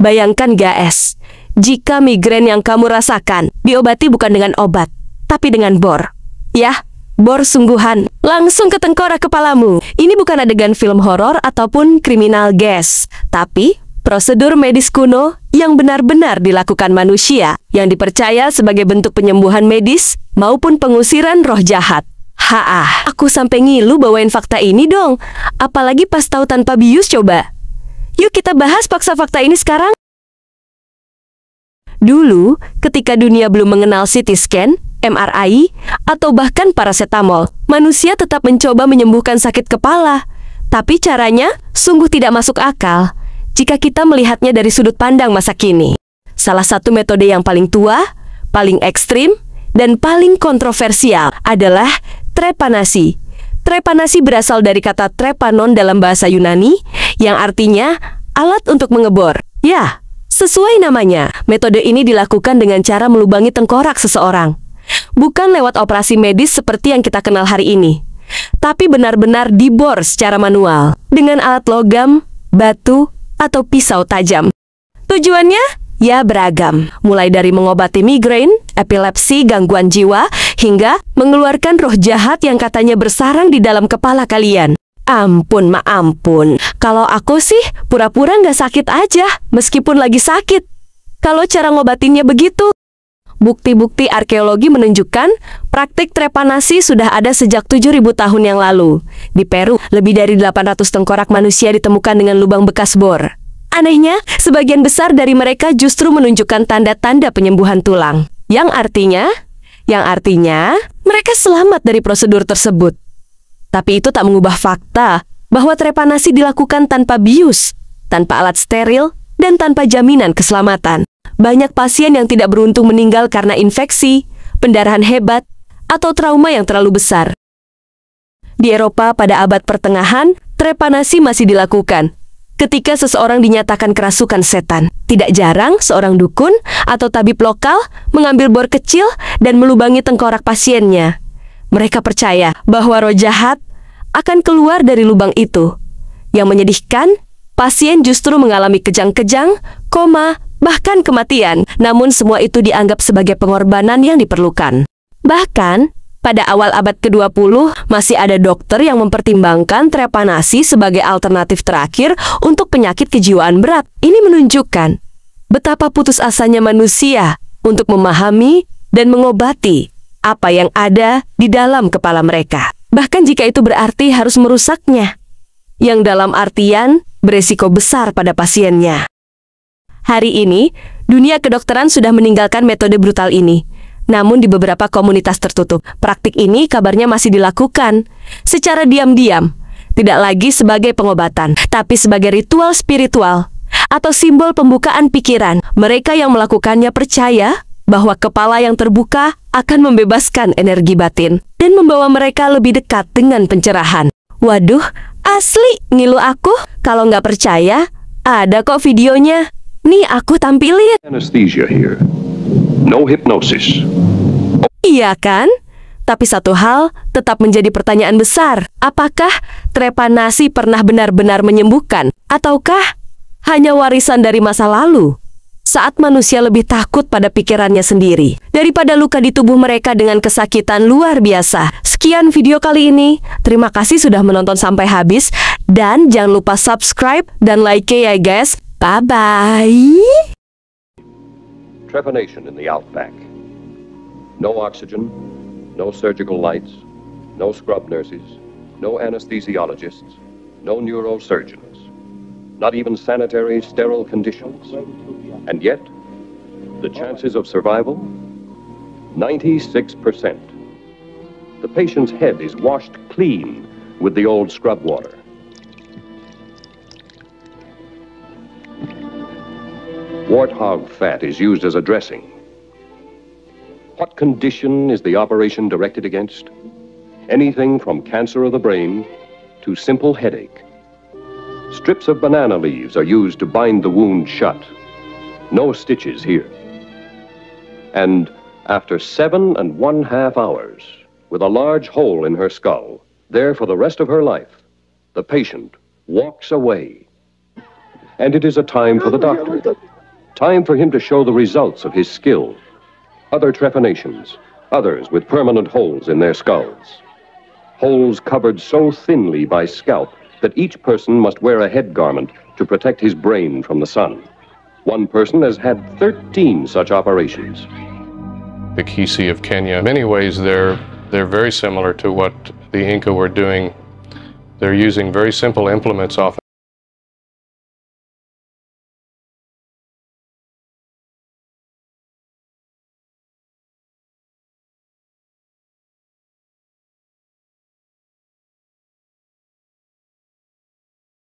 Bayangkan guys, jika migrain yang kamu rasakan diobati bukan dengan obat, tapi dengan bor. Ya, bor sungguhan, langsung ke tengkorak kepalamu. Ini bukan adegan film horor ataupun kriminal guys, tapi prosedur medis kuno yang benar-benar dilakukan manusia, yang dipercaya sebagai bentuk penyembuhan medis maupun pengusiran roh jahat. Aku sampai ngilu bawain fakta ini dong, apalagi pas tahu tanpa bius coba. Yuk kita bahas fakta-fakta ini sekarang. Dulu, ketika dunia belum mengenal CT scan, MRI, atau bahkan paracetamol, manusia tetap mencoba menyembuhkan sakit kepala. Tapi caranya sungguh tidak masuk akal jika kita melihatnya dari sudut pandang masa kini. Salah satu metode yang paling tua, paling ekstrim, dan paling kontroversial adalah trepanasi. Trepanasi berasal dari kata trepanon dalam bahasa Yunani, yang artinya alat untuk mengebor. Ya, sesuai namanya, metode ini dilakukan dengan cara melubangi tengkorak seseorang. Bukan lewat operasi medis seperti yang kita kenal hari ini, tapi benar-benar dibor secara manual, dengan alat logam, batu, atau pisau tajam. Tujuannya? Ya beragam, mulai dari mengobati migrain, epilepsi, gangguan jiwa, hingga mengeluarkan roh jahat yang katanya bersarang di dalam kepala kalian. Ampun, kalau aku sih pura-pura nggak sakit aja, meskipun lagi sakit. Kalau cara ngobatinnya begitu. Bukti-bukti arkeologi menunjukkan praktik trepanasi sudah ada sejak 7.000 tahun yang lalu. Di Peru, lebih dari 800 tengkorak manusia ditemukan dengan lubang bekas bor. Anehnya, sebagian besar dari mereka justru menunjukkan tanda-tanda penyembuhan tulang. Yang artinya, mereka selamat dari prosedur tersebut. Tapi itu tak mengubah fakta bahwa trepanasi dilakukan tanpa bius, tanpa alat steril, dan tanpa jaminan keselamatan. Banyak pasien yang tidak beruntung meninggal karena infeksi, pendarahan hebat, atau trauma yang terlalu besar. Di Eropa pada abad pertengahan, trepanasi masih dilakukan ketika seseorang dinyatakan kerasukan setan. Tidak jarang seorang dukun atau tabib lokal mengambil bor kecil dan melubangi tengkorak pasiennya. Mereka percaya bahwa roh jahat akan keluar dari lubang itu. Yang menyedihkan, pasien justru mengalami kejang-kejang, koma, bahkan kematian. Namun semua itu dianggap sebagai pengorbanan yang diperlukan. Bahkan, pada awal abad ke-20, masih ada dokter yang mempertimbangkan trepanasi sebagai alternatif terakhir untuk penyakit kejiwaan berat. Ini menunjukkan betapa putus asanya manusia untuk memahami dan mengobati apa yang ada di dalam kepala mereka. Bahkan jika itu berarti harus merusaknya, yang dalam artian beresiko besar pada pasiennya. Hari ini, dunia kedokteran sudah meninggalkan metode brutal ini. Namun di beberapa komunitas tertutup, praktik ini kabarnya masih dilakukan secara diam-diam, tidak lagi sebagai pengobatan, tapi sebagai ritual spiritual atau simbol pembukaan pikiran. Mereka yang melakukannya percaya bahwa kepala yang terbuka akan membebaskan energi batin dan membawa mereka lebih dekat dengan pencerahan. Waduh, asli ngilu aku. Kalau nggak percaya, ada kok videonya. Nih aku tampilin. Anesthesia here. No hypnosis. Iya kan? Tapi satu hal tetap menjadi pertanyaan besar. Apakah trepanasi pernah benar-benar menyembuhkan? Ataukah hanya warisan dari masa lalu? Saat manusia lebih takut pada pikirannya sendiri daripada luka di tubuh mereka dengan kesakitan luar biasa. Sekian video kali ini. Terima kasih sudah menonton sampai habis. Dan jangan lupa subscribe dan like ya guys. Bye-bye. Trepanation in the outback. No oxygen, no surgical lights, no scrub nurses, no anesthesiologists, no neurosurgeons, not even sanitary, sterile conditions. And yet, the chances of survival? 96%. The patient's head is washed clean with the old scrub water. Warthog fat is used as a dressing. What condition is the operation directed against? Anything from cancer of the brain to simple headache. Strips of banana leaves are used to bind the wound shut. No stitches here. And after 7.5 hours, with a large hole in her skull, there for the rest of her life, the patient walks away. And it is a time for the doctor Time for him to show the results of his skill. Other trepanations, others with permanent holes in their skulls. Holes covered so thinly by scalp that each person must wear a head garment to protect his brain from the sun. One person has had 13 such operations. The Kisi of Kenya, in many ways, they're very similar to what the Inca were doing. They're using very simple implements often.